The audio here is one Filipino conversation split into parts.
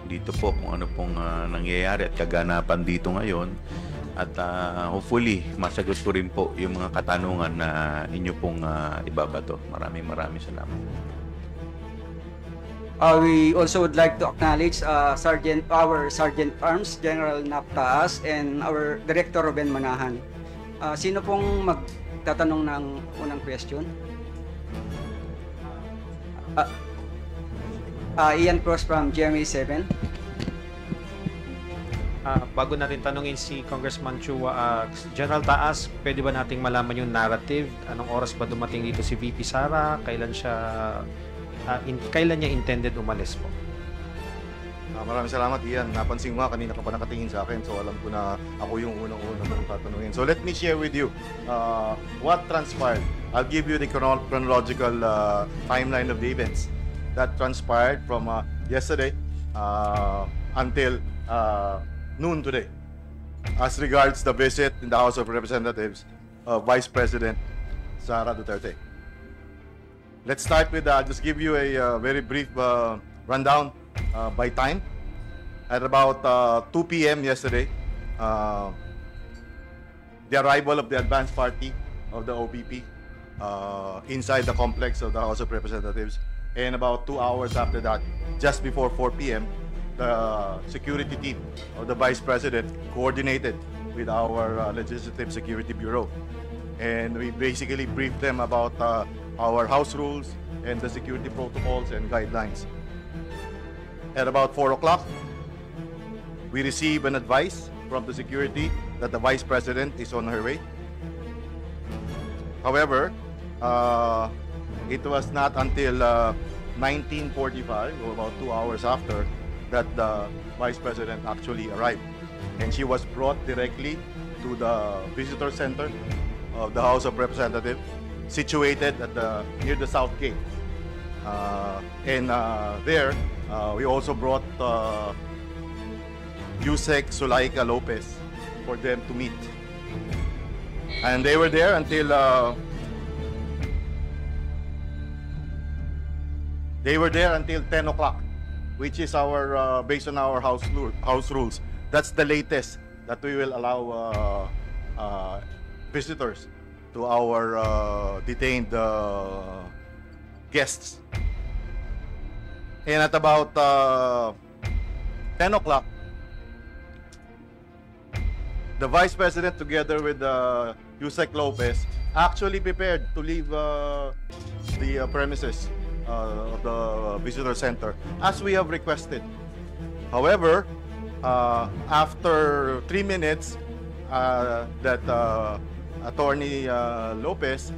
dito po kung ano pong nangyayari at kaganapan dito ngayon. At hopefully, masagot ko rin po yung mga katanungan na inyo pong ibabato. Maraming salamat. We also would like to acknowledge our Sergeant Arms, General Naptaas, and our Director Ruben Manahan. Sino pong magtatanong ng unang question? Ian Cross from GMA 7. Bago natin tanungin si Congressman Chua, General Taas, pwede ba nating malaman yung narrative? Anong oras ba dumating dito si VP Sara? Kailan niya intended umalis po? Maraming salamat, Ian. Napansin mo kanina ka pa nakatingin sa akin, so alam ko na ako yung unang-unang mong tatanungin. So let me share with you what transpired. I'll give you the chronological timeline of the events that transpired from yesterday until noon today. As regards the visit in the House of Representatives of Vice President Sara Duterte. Let's start with, just give you a very brief rundown by time. At about 2 p.m. yesterday, the arrival of the advance party of the OPP inside the complex of the House of Representatives. And about 2 hours after that, just before 4 p.m., the security team of the Vice President coordinated with our Legislative Security Bureau. And we basically briefed them about our House rules and the security protocols and guidelines. At about 4 o'clock, we received an advice from the security that the Vice President is on her way. However, it was not until 19:45, or about 2 hours after, that the Vice President actually arrived. And she was brought directly to the visitor center of the House of Representatives, situated at near the South Gate. There, we also brought Yusek Sulaika Lopez for them to meet. And they were there until 10 o'clock, which is our based on our house rules. That's the latest that we will allow visitors to our detained guests. And at about 10 o'clock, the Vice President, together with Yusek Lopez, actually prepared to leave the premises of the visitor center, as we have requested. However, after 3 minutes, that Attorney Lopez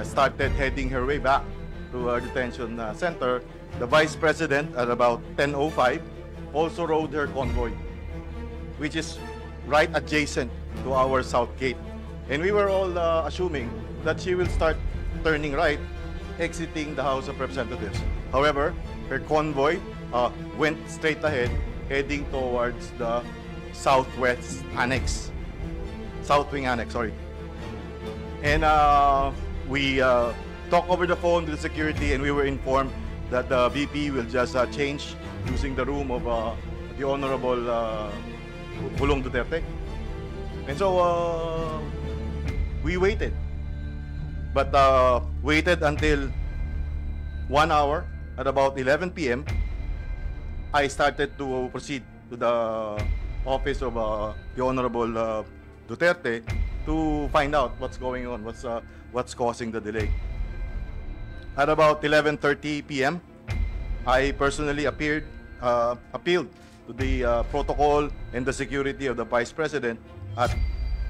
started heading her way back to our detention center, the Vice President, at about 10:05, also rode her convoy, which is right adjacent to our south gate. And we were all assuming that she will start turning right, exiting the House of Representatives. However, her convoy went straight ahead, heading towards the southwest annex, south wing annex, sorry. And we talked over the phone to the security, and we were informed that the VP will just change using the room of the Honorable Pulong Duterte. And so we waited. But waited until 1 hour. At about 11 p.m., I started to proceed to the office of the Honorable Duterte to find out what's going on, what's causing the delay. At about 11:30 p.m., I personally appealed to the protocol and the security of the Vice President at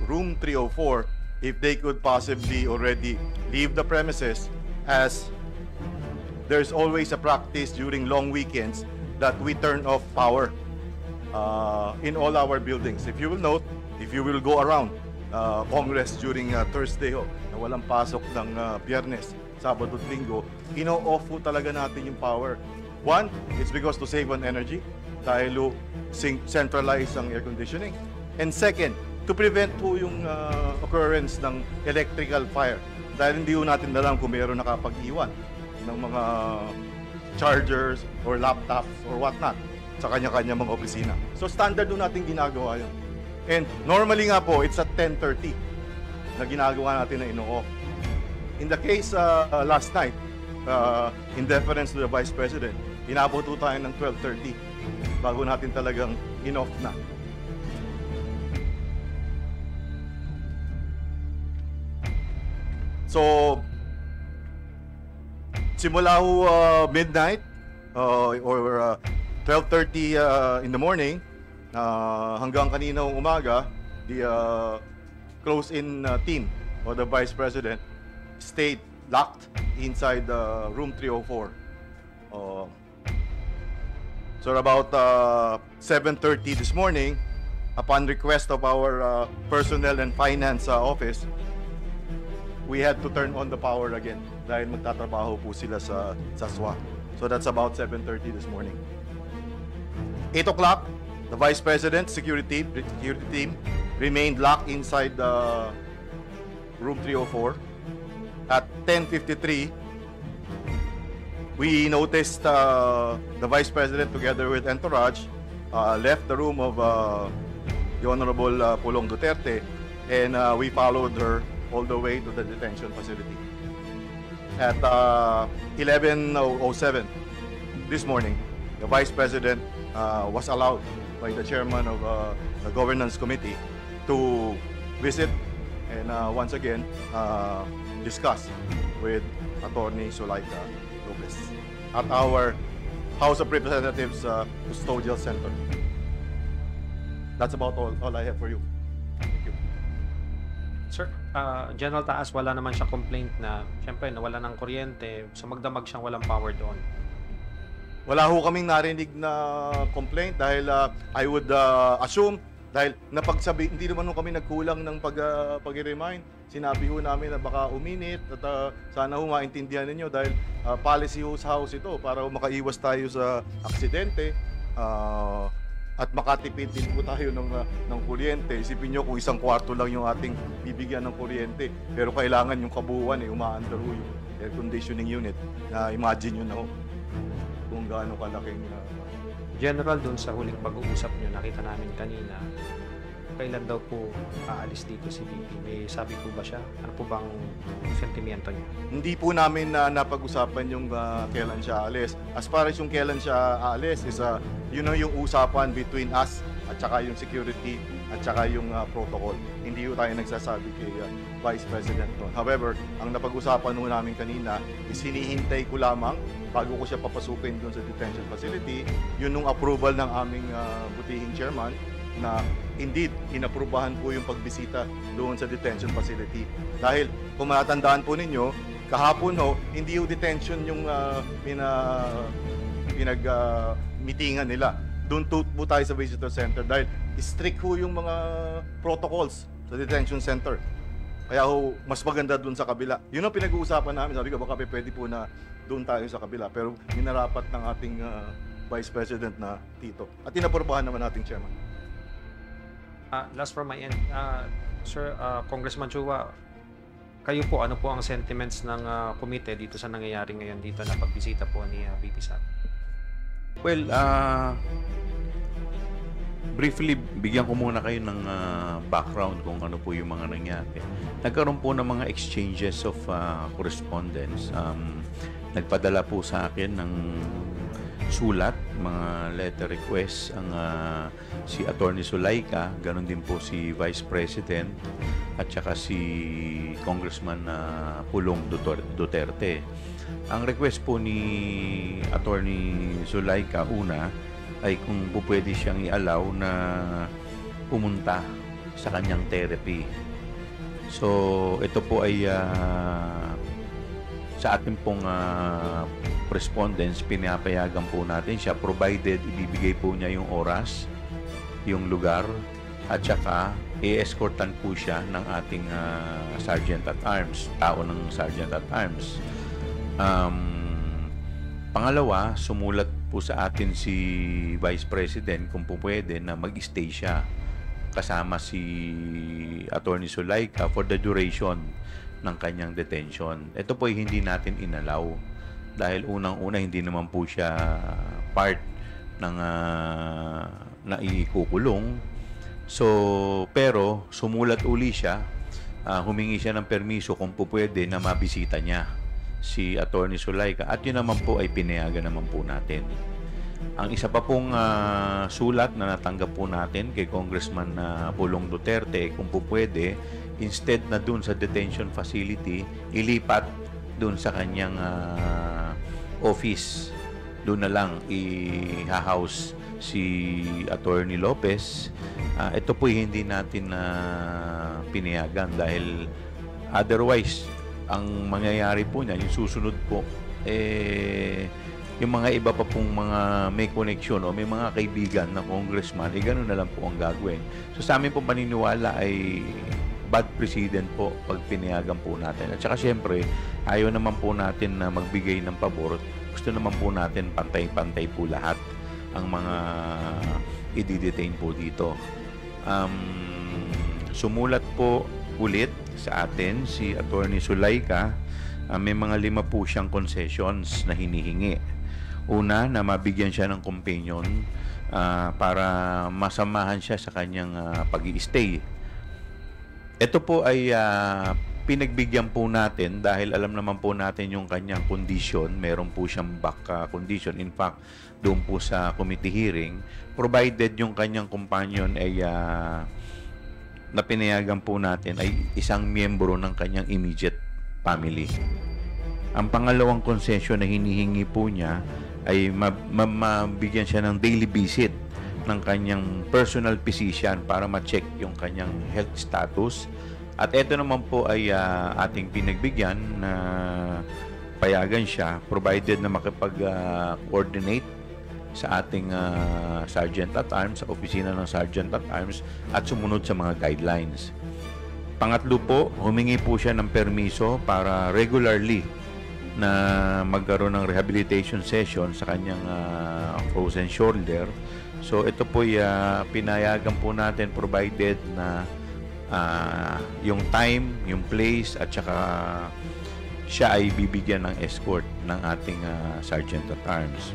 room 304 if they could possibly already leave the premises, as there's always a practice during long weekends that we turn off power in all our buildings. If you will note, if you will go around Congress during Thursday na walang pasok ng Biyernes, Sabado at Linggo, ino-off po talaga natin yung power. One, it's because to save on energy, dahil centralize ang air conditioning. And second, to prevent po yung occurrence ng electrical fire. Dahil hindi po natin alam kung mayroon nakapag-iwan ng mga chargers or laptops or whatnot. sa kanya-kanya mga opisina. So standard doon natin ginagawa yun. And normally nga po, it's at 10:30 na ginagawa natin na ino-off. In the case last night, in deference to the Vice President, inabot po tayo ng 12:30 bago natin talagang in-off na. So, simula ho midnight or 12:30 in the morning hanggang kanina umaga, the close-in team or the Vice President stayed locked inside room 304. So about 7:30 this morning, upon request of our personnel and finance office, we had to turn on the power again dahil magtatrabaho po sila sa SWA. So that's about 7:30 this morning. 8 o'clock, the Vice President security team remained locked inside room 304. At 10:53, we noticed the Vice President together with entourage left the room of the Honorable Pulong Duterte, and we followed her all the way to the detention facility. At 11:07 this morning, the Vice President was allowed by the chairman of the Governance Committee to visit and once again discuss with Attorney Zulaika Lopez at our House of Representatives Custodial Center. That's about all I have for you. Thank you. Sir, General Taas, wala naman siya complaint na siyempre nawala ng kuryente, so magdamag siyang walang power doon. Wala ho kaming narinig na complaint dahil I would assume dahil napagsabi, hindi naman ho kami nagkulang ng pag-remind. Sinabi ho namin na baka uminit at sana ho maintindihan ninyo dahil policy ho sa house ito para makaiwas tayo sa aksidente at makatipid din po tayo ng kuryente. Isipin nyo kung isang kwarto lang yung ating bibigyan ng kuryente pero kailangan yung kabuuan umaandar ho yung air conditioning unit. Imagine nyo na ho kung gaano kalaking General, doon sa huling pag-uusap nyo, nakita namin kanina, kailan daw po aalis dito si VP? May sabi po ba siya? Ano po bang sentimiento niya? Hindi po namin napag-usapan yung kailan siya aalis. As far as yung kailan siya aalis is yung usapan between us at saka yung security at saka yung protocol. Hindi po tayo nagsasabi kay Vice President noon. However, ang napag-usapan po namin kanina is hinihintay ko lamang bago ko siya papasukin doon sa detention facility, yun nung approval ng aming butihing chairman na indeed inaprubahan po yung pagbisita doon sa detention facility. Dahil kung matandaan po ninyo, kahapon ho, hindi yung detention yung pinag-meetingan nila. Doon po tayo sa visitor center dahil strict ho yung mga protocols sa detention center. Kaya ho, mas maganda doon sa kabila. Yun ang pinag-uusapan namin. Sabi ko, baka pwede po na doon tayo sa kabila. Pero minarapat ng ating Vice President na Tito. At inaprubahan naman ating Chairman. Last from my end, Sir, Congressman Chua, kayo po, ano po ang sentiments ng komite dito sa nangyayari ngayon dito na pagbisita po ni VP Sara? Well, briefly, bigyan ko muna kayo ng background kung ano po yung mga nangyari. Nagkaroon po ng mga exchanges of correspondence. Nagpadala po sa akin ng sulat, mga letter requests ang si Attorney Zulaika, ganun din po si Vice President at saka si Congressman Pulong Duterte. Ang request po ni Attorney Zulaika una ay kung pwede siyang i-allow na pumunta sa kanyang therapy. So ito po ay sa ating pong correspondence, pinapayagan po natin siya provided ibibigay po niya yung oras, yung lugar, at saka i-escortan po siya ng ating Sergeant at Arms, tao ng Sergeant at Arms. Pangalawa, sumulat po sa atin si Vice President kung po pwede na mag-stay siya kasama si Attorney Zulaika for the duration ng kanyang detention. Ito po ay hindi natin inalaw dahil unang-una hindi naman po siya part ng na ikukulong. So, pero sumulat uli siya, humingi siya ng permiso kung po pwede na mabisita niya si Attorney Zulaika, at yun naman po ay pinayagan naman po natin. Ang isa pa pong sulat na natanggap po natin kay Congressman Pulong Duterte, kung po pwede, instead na dun sa detention facility, ilipat dun sa kanyang office. Doon na lang i-house si Attorney Lopez. Ito po hindi natin pinayagan dahil otherwise, ang mangyayari po niya, yung susunod po, yung mga iba pa pong mga may koneksyon o may mga kaibigan na congressman, gano'n na lang po ang gagawin. So sa amin po paniniwala ay bad precedent po pag pinayagan po natin. At saka syempre, ayaw naman po natin na magbigay ng pabor. Gusto naman po natin pantay-pantay po lahat ang mga i-detain po dito. Sumulat po ulit sa atin si Attorney Zulaika. May mga 5 po siyang concessions na hinihingi. Una, na mabigyan siya ng companion para masamahan siya sa kanyang pag-i-stay. Ito po ay pinagbigyan po natin dahil alam naman po natin yung kanyang condition. Meron po siyang back condition. In fact, doon po sa committee hearing, provided yung kanyang companion ay na pinayagan po natin ay isang miyembro ng kanyang immediate family. Ang pangalawang concession na hinihingi po niya ay mabigyan siya ng daily visit ng kanyang personal physician para ma-check yung kanyang health status. At ito naman po ay ating pinagbigyan na payagan siya provided na makipag-coordinate sa ating Sergeant at Arms, sa opisina ng Sergeant at Arms, at sumunod sa mga guidelines. Pangatlo po, humingi po siya ng permiso para regularly na magkaroon ng rehabilitation session sa kanyang frozen shoulder. So ito po ay pinayagan po natin provided na yung time, yung place, at saka siya ay bibigyan ng escort ng ating Sergeant at Arms.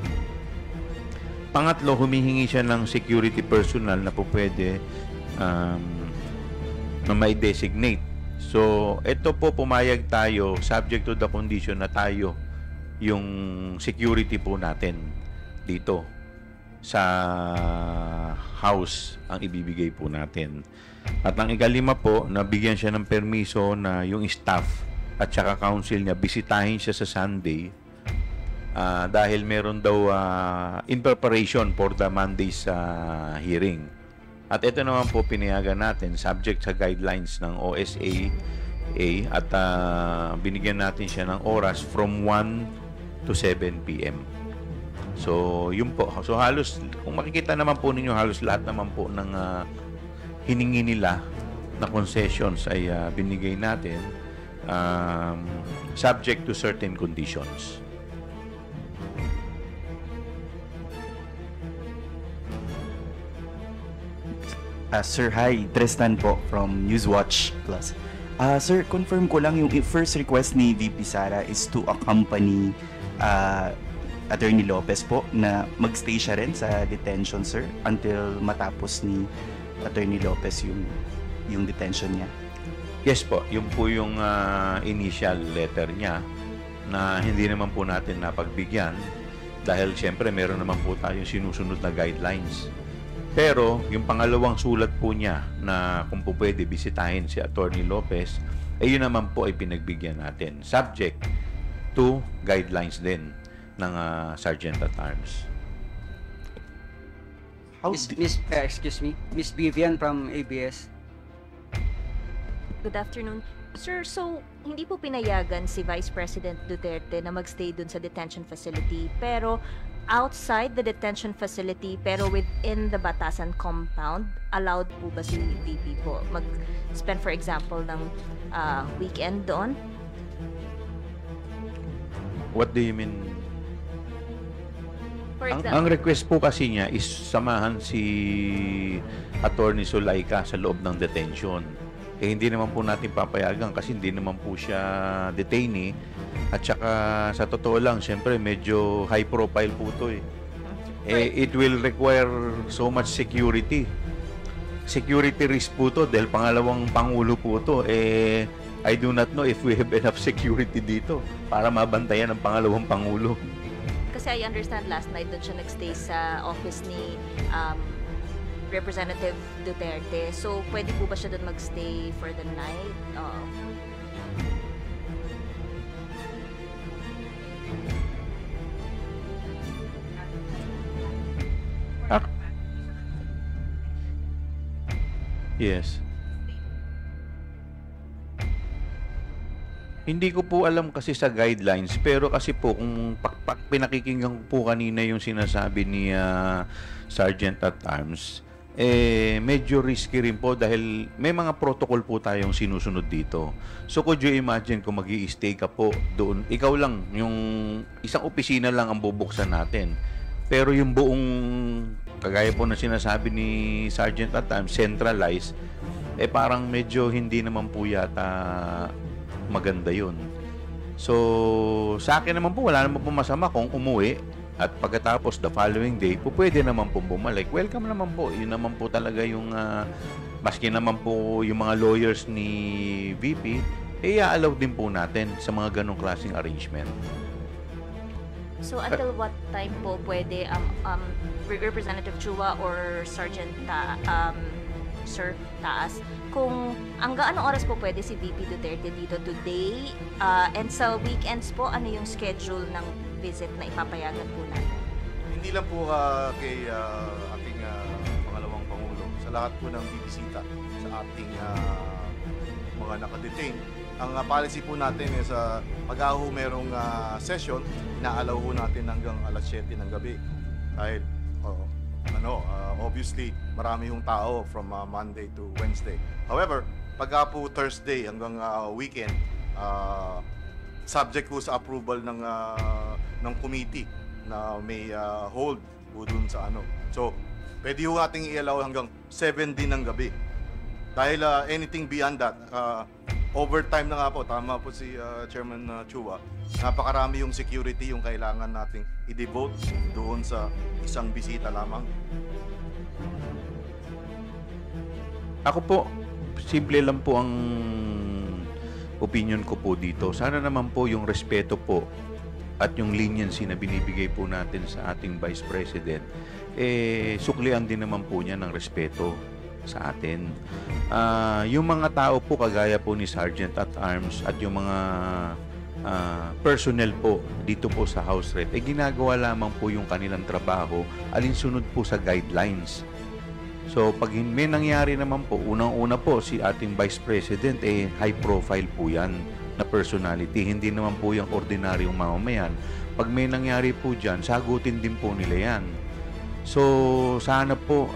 Pangatlo, humihingi siya ng security personnel na po pwede na may designate. So, ito po pumayag tayo subject to the condition na tayo yung security po natin dito sa house ang ibibigay po natin. At ang ikalima po, nabigyan siya ng permiso na yung staff at saka council niya bisitahin siya sa Sunday dahil meron daw in preparation for the Monday's hearing. At ito naman po pinayagan natin subject sa guidelines ng OSA at binigyan natin siya ng oras from 1 to 7 p.m. So, yun po. So, halos, kung makikita naman po ninyo, halos lahat naman po ng hiningi nila na concessions ay binigay natin subject to certain conditions. Sir, hi. Tristan po from Newswatch Plus. Sir, confirm ko lang yung first request ni VP Sara is to accompany Attorney Lopez po na magstay siya rin sa detention, sir, until matapos ni Attorney Lopez yung detention niya. Yes po, yun po yung initial letter niya na hindi naman po natin napagbigyan dahil siyempre meron naman po tayong sinusunod na guidelines. Pero yung pangalawang sulat po niya na kung po pwede bisitahin si Attorney Lopez, yun naman po ay pinagbigyan natin subject to guidelines din ng Sergeant at Arms. Excuse me, Miss Vivian from ABS. Good afternoon. Sir, so hindi po pinayagan si Vice President Duterte na magstay dun sa detention facility, pero outside the detention facility pero within the Batasan compound, allowed po ba si VP po mag-spend for example ng weekend doon? What do you mean? For Ang example, request po kasi niya is samahan si Attorney Zulaika sa loob ng detention. Hindi naman po natin papayagan kasi hindi naman po siya detainee. At saka sa totoo lang, syempre medyo high profile po ito eh. it will require so much security. Security risk po to dahil pangalawang pangulo po to. I do not know if we have enough security dito para mabantayan ang pangalawang pangulo. Kasi I understand last night doon siya nagstay sa office ni Representative Duterte. So, pwede po ba siya doon magstay for the night? Yes. Hindi ko po alam kasi sa guidelines, pero kasi po kung pinakikinggan ko po kanina yung sinasabi ni Sergeant at Arms, medyo risky rin po dahil may mga protocol po tayong sinusunod dito. So could you imagine kung mag-i-stay ka po doon, ikaw lang, yung isang opisina lang ang bubuksan natin. Pero yung buong, kagaya po na sinasabi ni Sergeant at Arms, centralized, parang medyo hindi naman po yata maganda yun. So, sa akin naman po, wala naman po masama kung umuwi at pagkatapos the following day, po pwede naman po bumalik. Welcome naman po. Yun naman po talaga yung, maski naman po yung mga lawyers ni VP, i-allow din po natin sa mga ganong klaseng arrangement. So, until what time po pwede Representative Chua or Sergeant Sir Taas, kung hanggang anong oras po pwede si VP Duterte dito today, and sa weekends po, ano yung schedule ng visit na ipapayagan po natin? Hindi lang po kay ating pangalawang Pangulo, sa lahat po ng bibisita sa ating mga nakadetain. Ang policy po natin is pag-aho merong session, inaalaw po natin hanggang alas 7 ng gabi. Dahil obviously, marami yung tao from Monday to Wednesday. However, pag po Thursday hanggang weekend, subject po sa approval ng committee na may hold po dun sa ano. So, pwede po nating i-allow hanggang 7 din ng gabi. Dahil anything beyond that, overtime na nga po, tama po si Chairman Chua, napakarami yung security yung kailangan nating i-devote doon sa isang bisita lamang. Ako po, simple lang po ang opinion ko po dito. Sana naman po yung respeto po at yung leniency na binibigay po natin sa ating Vice President, suklian din naman po niya ng respeto sa atin. Yung mga tao po kagaya po ni Sergeant at Arms at yung mga personnel po dito po sa House Rep, ginagawa lamang po yung kanilang trabaho alinsunod po sa guidelines. So pag may nangyari naman po, unang-una po si ating Vice President, high profile po yan na personality, hindi naman po yung ordinaryong mamamayan. Pag may nangyari po dyan, sagutin din po nila yan. So, sana po,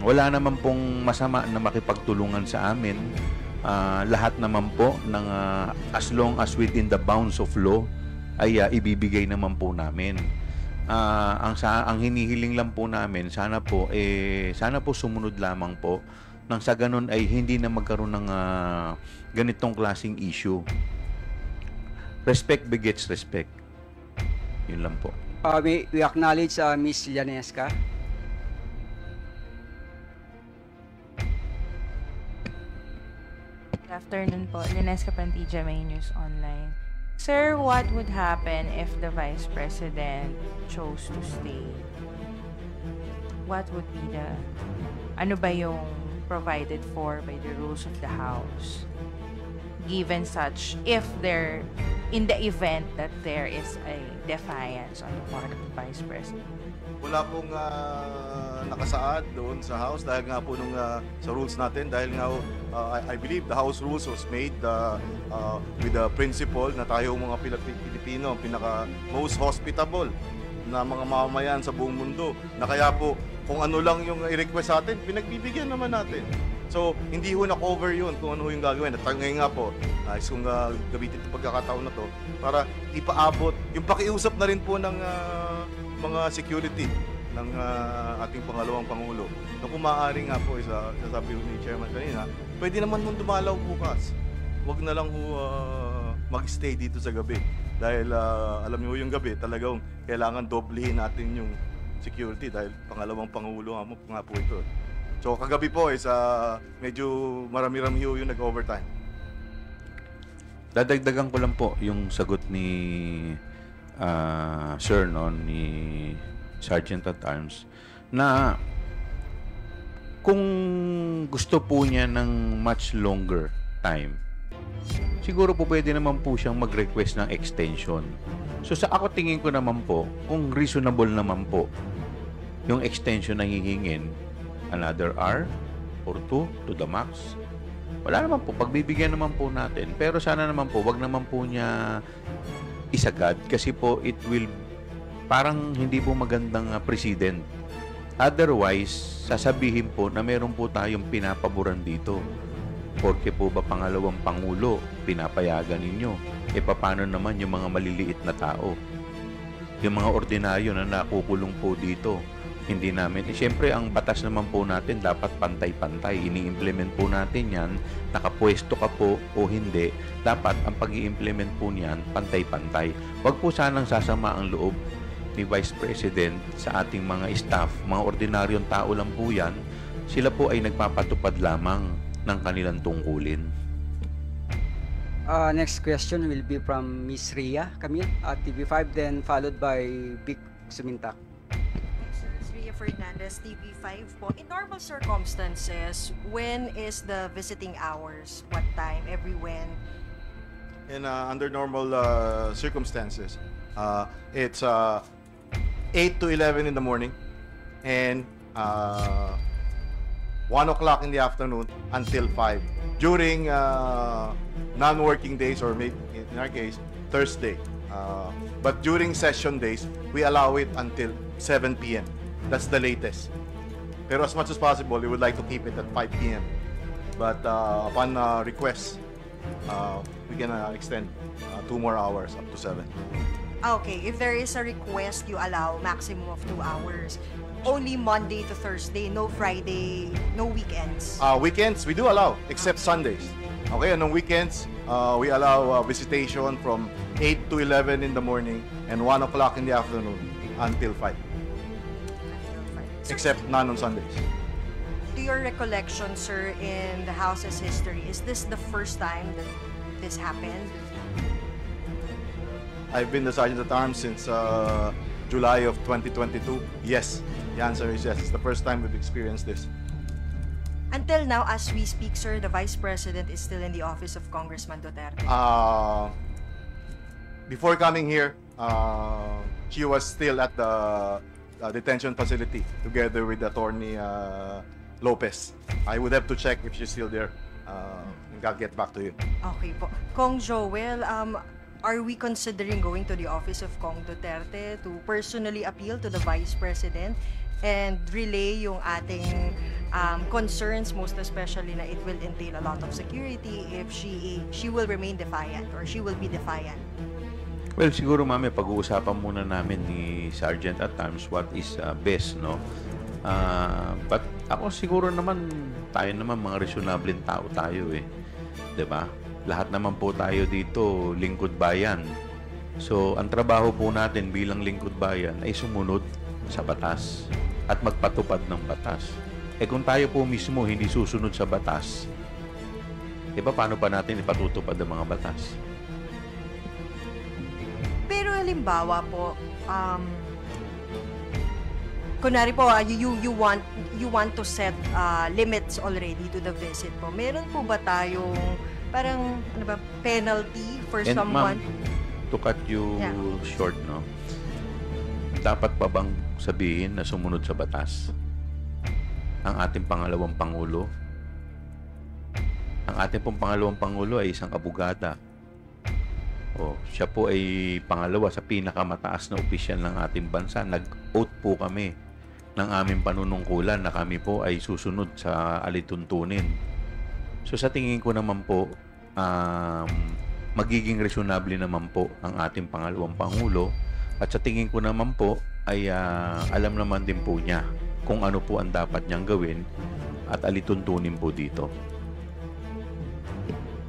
wala naman pong masama na makipagtulungan sa amin. Lahat naman po, ng, as long as within the bounds of law, ay ibibigay naman po namin. Ang hinihiling lang po namin, sana po sumunod lamang po nang sa ganun ay hindi na magkaroon ng ganitong klaseng issue. Respect begets respect. Yun lang po. We acknowledge Ms. Llanesca. Good afternoon po. Llanesca Pantilla, May News Online. Sir, what would happen if the Vice President chose to stay? What would be ano ba yung provided for by the rules of the House? Given such, in the event that there is a defiance on the part of the Vice President? Wala pong nakasaad doon sa House dahil nga po sa rules natin, dahil nga I believe the House rules was made with the principle na tayo mga Pilipino ang pinaka most hospitable na mga mamamayan sa buong mundo, na kaya po kung ano lang yung i-request sa atin, pinagbibigyan naman natin. So, hindi ho na-cover yun kung ano yung gagawin. At ngayon nga po, kung gamitin itong pagkakataon na to para ipaabot, yung pakiusap na rin po ng mga security ng ating pangalawang Pangulo, na kung maaari nga po, sabi ni Chairman kanina, pwede naman mong dumalaw bukas. Huwag na lang mag-stay dito sa gabi. Dahil alam niyo yung gabi, talagang kailangan doblehin natin yung security dahil pangalawang pangulo nga po ito. So kagabi po is medyo marami-rami yung nag-overtime. Dadagdagan ko lang po yung sagot ni Sir, no, ni Sergeant at Arms, na kung gusto po niya ng much longer time, siguro po pwede naman po siyang mag-request ng extension. So sa ako tingin ko naman po, kung reasonable naman po yung extension na hihingin, another hour or 2 to the max, wala naman po, pagbibigyan naman po natin. Pero sana naman po, wag naman po niya isagad kasi po it will parang hindi po magandang precedent. Otherwise, sasabihin po na meron po tayong pinapaboran dito. Porque po ba pangalawang pangulo, pinapayagan ninyo? E paano naman yung mga maliliit na tao? Yung mga ordinaryo na nakukulong po dito, hindi namin. Siyempre, ang batas naman po natin dapat pantay-pantay. Ini-implement po natin yan, nakapwesto ka po o hindi, dapat ang pag-i-implement po niyan, pantay-pantay. Huwag po sanang sasama ang loob ni Vice President sa ating mga staff. Mga ordinaryong tao lang po yan. Sila po ay nagpapatupad lamang ng kanilang tungkulin. Next question will be from Miss Ria Camille at TV5, then followed by Vic Sumintak. Sir, Ria Fernandez, TV5 po. In normal circumstances, when is the visiting hours? What time? Every when? And under normal circumstances, it's 8 to 11 in the morning and 1 o'clock in the afternoon until 5. During non-working days, or maybe in our case, Thursday. But during session days, we allow it until 7 p.m. That's the latest. Pero as much as possible, we would like to keep it at 5 p.m. But upon request, we can extend 2 more hours up to 7. Okay, if there is a request, you allow maximum of 2 hours. Only Monday to Thursday, no Friday, no weekends. Weekends, we do allow, except Sundays. Okay, and on weekends, we allow visitation from 8 to 11 in the morning and 1 o'clock in the afternoon until 5. Sir, Except none on Sundays. to your recollection, sir, in the house's history, is this the first time that this happened? I've been the Sergeant at Arms since July of 2022. Yes, the answer is yes. It's the first time we've experienced this. Until now, as we speak, sir, the Vice President is still in the office of Congressman Duterte. Before coming here, she was still at the detention facility together with Attorney Lopez. I would have to check if she's still there. And I'll get back to you. Okay po. Kong Joel, are we considering going to the office of Kong Duterte to personally appeal to the Vice President and relay yung ating concerns, most especially na it will entail a lot of security if she will remain defiant or she will be defiant? Well, siguro mami, pag-uusapan muna namin ni Sergeant at Arms what is best, no? But ako siguro naman, tayo naman mga reasonable tao tayo eh. 'Di ba? Lahat naman po tayo dito lingkod bayan. So, ang trabaho po natin bilang lingkod bayan ay sumunod sa batas at magpatupad ng batas. Eh kung tayo po mismo hindi susunod sa batas, eh paano pa natin ipatutupad ang mga batas? Pero halimbawa po, kunwari po, you want to set limits already to the visit po. Meron po ba tayong parang penalty for And someone? ma'am, to cut you short, no? Dapat pa bang sabihin na sumunod sa batas ang ating pangalawang pangulo? Ang ating pong pangalawang pangulo ay isang abogada. Siya po ay pangalawa sa pinakamataas na opisyal ng ating bansa. Nag-oath po kami ng aming panunungkulan na kami po ay susunod sa alituntunin. So sa tingin ko naman po, magiging reasonable naman po ang ating pangalawang pangulo, at sa tingin ko naman po ay alam naman din po niya kung ano po ang dapat niyang gawin at alituntunin po dito.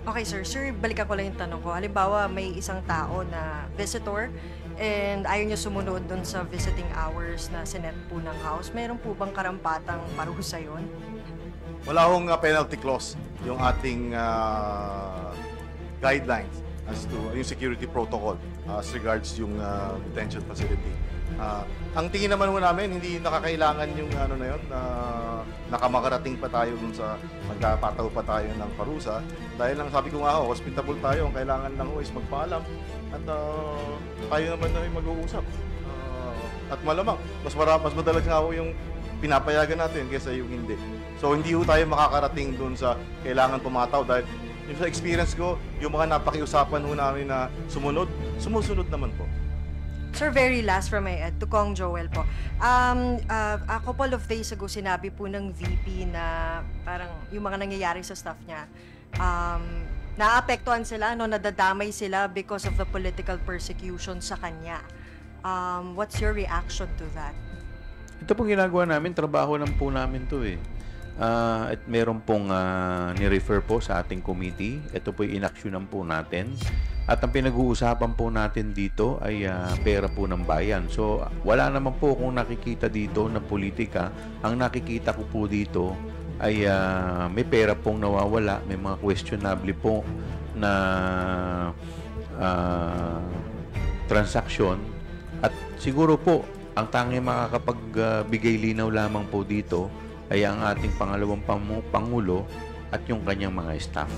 Okay, sir. Sir, balikan ko lang yung tanong ko. Halimbawa, may isang tao na visitor and ayaw niya sumunod dun sa visiting hours na sinet po ng House, meron po bang karampatang parusa yun? Wala akong penalty clause yung ating guidelines as to yung security protocol as regards yung detention facility. Ang tingin naman ho namin, hindi nakakailangan yung ano na yun, nakamakarating pa tayo dun sa magkapataw pa tayo ng parusa. Dahil lang sabi ko nga ho, hospitable tayo, ang kailangan lang ho is magpaalam at tayo naman na yung mag-uusap. At malamang, mas madalas nga ho yung pinapayagan natin kaysa yung hindi. So hindi ho tayo makakarating dun sa kailangan pumataw dahil yung sa experience ko, yung mga napakiusapan ho namin na sumusunod naman po. Sir, very last from my end, to Kong Joel po. A couple of days ago, sinabi po ng VP na parang yung mga nangyayari sa staff niya, naapektuhan sila, no, nadadamay sila because of the political persecution sa kanya. What's your reaction to that? Ito pong ginagawa namin, trabaho lang po namin to eh. At meron pong ni-refer po sa ating committee. Ito po yung inaksyonan po natin. At ang pinag-uusapan po natin dito ay pera po ng bayan. So, wala naman po kung nakikita dito na politika. Ang nakikita ko po dito ay may pera pong nawawala, may mga questionable po na transaksyon. At siguro po, ang tanging makakapagbigay linaw lamang po dito ay ang ating pangalawang Pangulo at yung kanyang mga staff.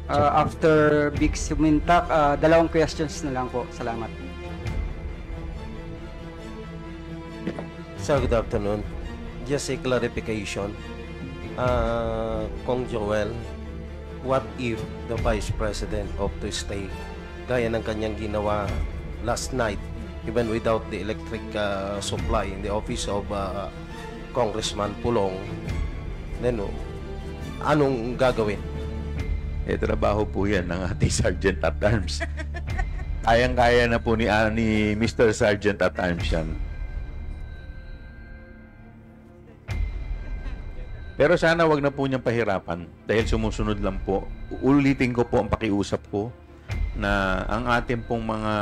After Big Sumintak, dalawang questions na lang po. Salamat. Sir, good afternoon. Just a clarification. Kong Joel, what if the Vice President opt to stay gaya ng kanyang ginawa last night even without the electric supply in the office of Congressman Pulong? Then, anong gagawin? Trabaho po yan ng ating Sergeant at Arms. Kayang-kaya na po ni Mr. Sergeant at Arms yan. Pero sana wag na po niyang pahirapan dahil sumusunod lang po. Ulitin ko po ang pakiusap ko na ang ating pong mga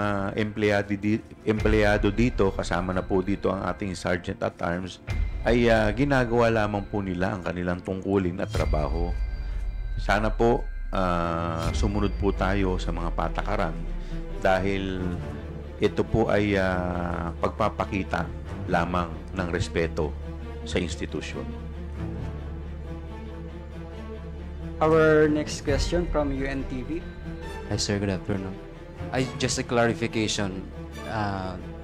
empleyado dito, kasama na po dito ang ating Sergeant at Arms, ay ginagawa lamang po nila ang kanilang tungkulin at trabaho. Sana po sumunod po tayo sa mga patakaran dahil ito po ay pagpapakita lamang ng respeto sa institusyon. Our next question from UNTV. Hi sir, good afternoon. Just a clarification.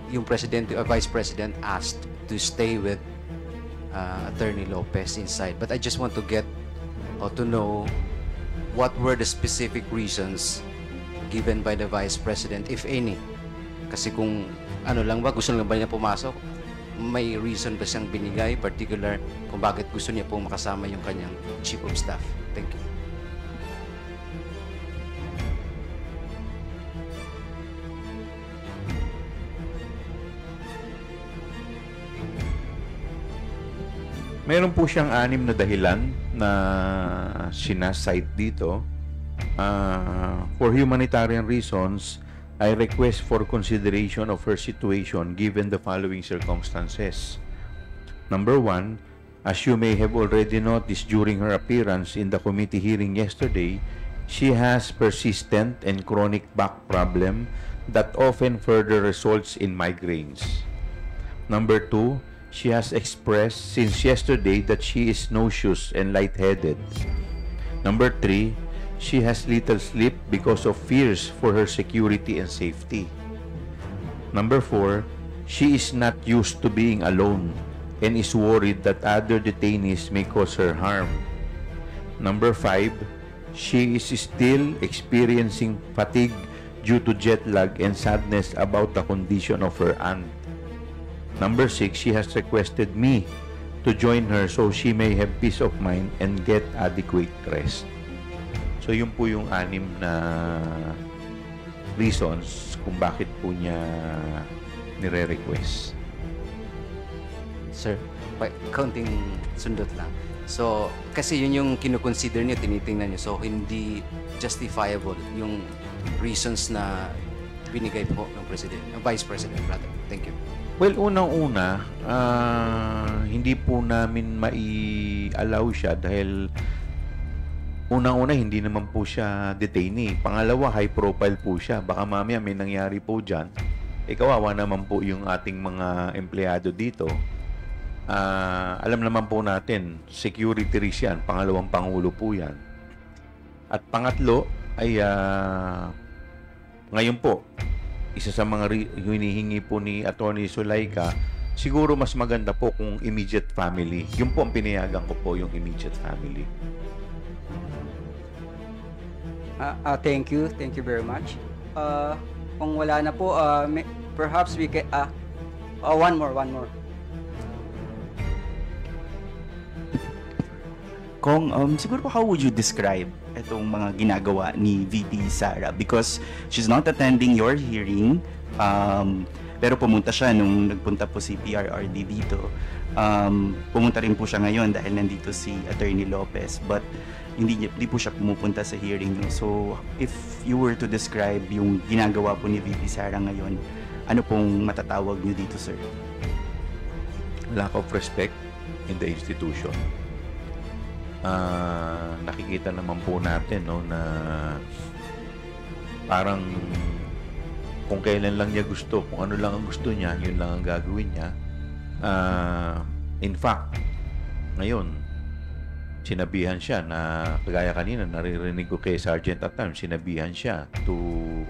Yung Vice President asked to stay with Attorney Lopez inside, but I just want to get or to know what were the specific reasons given by the Vice President, if any? Kasi kung ano lang ba, gusto lang ba niya pumasok, may reason ba siyang binigay, particular kung bakit gusto niya pong makasama yung kanyang Chief of Staff? Thank you. Meron po siyang 6 na dahilan na sinasite dito. For humanitarian reasons, I request for consideration of her situation given the following circumstances. Number 1, as you may have already noticed during her appearance in the committee hearing yesterday, she has persistent and chronic back problem that often further results in migraines. Number 2, she has expressed since yesterday that she is nauseous and lightheaded. Number 3, she has little sleep because of fears for her security and safety. Number 4, she is not used to being alone and is worried that other detainees may cause her harm. Number 5, she is still experiencing fatigue due to jet lag and sadness about the condition of her aunt. Number 6, she has requested me to join her so she may have peace of mind and get adequate rest. So yun po yung 6 na reasons kung bakit po niya nire-request. Sir, kaunting sundot lang. So, kasi yun yung kinukonsider niyo, tinitingnan niyo. So, hindi justifiable yung reasons na binigay po ng Vice President rather. Thank you. Well, unang-una, hindi po namin mai-allow siya dahil unang-una, hindi naman po siya detainee. Pangalawa, high profile po siya. Baka mamaya may nangyari po dyan. Kawawa naman po yung ating mga empleyado dito. Alam naman po natin, security risk yan. Pangalawang pangulo po yan. At pangatlo ay ngayon po, isa sa mga hinihingi po ni Attorney Zulaika, siguro mas maganda po kung immediate family. Yun po ang pinayagan ko po, yung immediate family. Thank you very much. Kung wala na po, perhaps we can, one more. Kung, siguro po, how would you describe itong mga ginagawa ni VP Sara? Because she's not attending your hearing, pero pumunta siya nung nagpunta po si PRRD dito. Pumunta rin po siya ngayon dahil nandito si Attorney Lopez, but hindi po siya pumupunta sa hearing. So, if you were to describe yung ginagawa po ni VP Sara ngayon, ano pong matatawag niyo dito, sir? Lack of respect in the institution. Nakikita naman po natin, no, na parang kung kailan lang niya gusto, kung ano lang ang gusto niya, yun lang ang gagawin niya. In fact, ngayon, sinabihan siya na, kagaya kanina, naririnig ko kay Sergeant at times, sinabihan siya to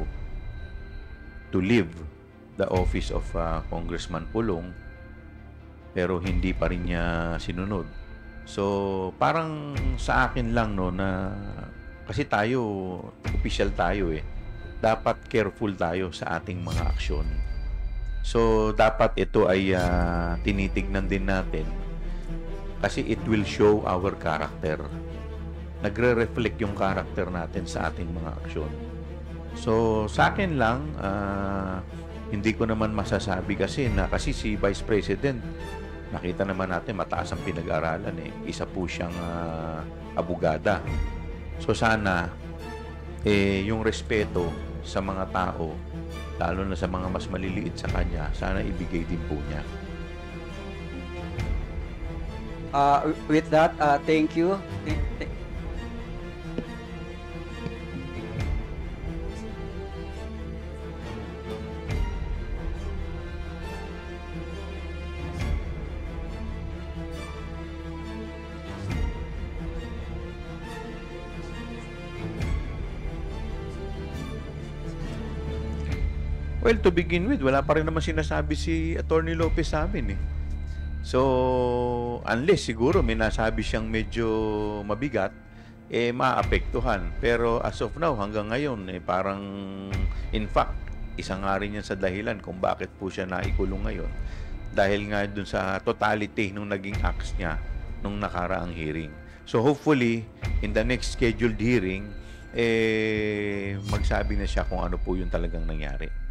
leave the office of Congressman Pulong, pero hindi pa rin niya sinunod. So, parang sa akin lang, no, na kasi tayo, official tayo dapat careful tayo sa ating mga aksyon. So, dapat ito ay tinitignan din natin kasi it will show our character. Nagre-reflect yung character natin sa ating mga aksyon. So, sa akin lang, hindi ko naman masasabi kasi si Vice President, nakita naman natin mataas ang pinag-aralan Isa po siyang abogada. So sana yung respeto sa mga tao, lalo na sa mga mas maliliit sa kanya, sana ibigay din po niya. With that, thank you. Well, to begin with, wala pa rin naman sinasabi si Attorney Lopez sa amin So, unless siguro may nasabi siyang medyo mabigat, maapektuhan. Pero as of now, hanggang ngayon, parang, in fact, isa nga rin yan sa dahilan kung bakit po siya naikulong ngayon. Dahil nga dun sa totality nung naging acts niya nung nakaraang hearing. So, hopefully, in the next scheduled hearing, magsabi na siya kung ano po yung talagang nangyari.